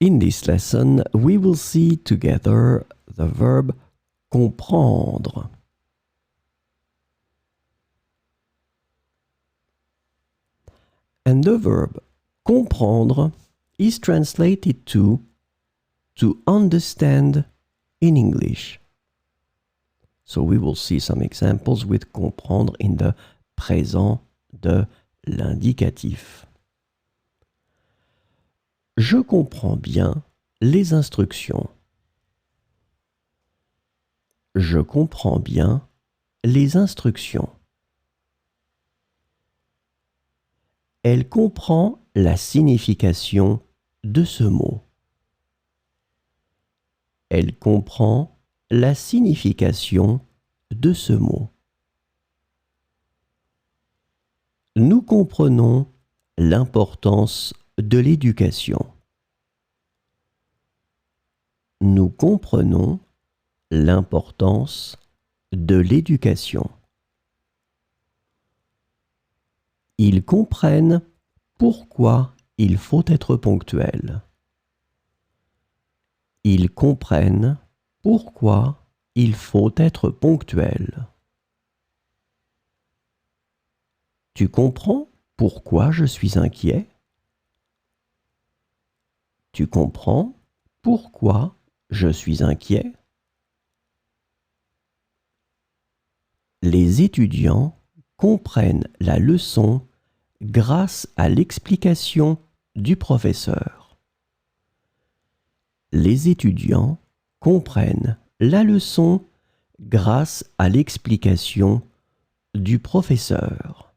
In this lesson, we will see together the verb comprendre. And the verb comprendre is translated to understand in English. So we will see some examples with comprendre in the présent de l'indicatif. Je comprends bien les instructions. Je comprends bien les instructions. Elle comprend la signification de ce mot. Elle comprend la signification de ce mot. Nous comprenons l'importance de l'éducation. Nous comprenons l'importance de l'éducation. Ils comprennent pourquoi il faut être ponctuel. Ils comprennent pourquoi il faut être ponctuel. Tu comprends pourquoi je suis inquiet? Tu comprends pourquoi je suis inquiet? Les étudiants comprennent la leçon grâce à l'explication du professeur. Les étudiants comprennent la leçon grâce à l'explication du professeur.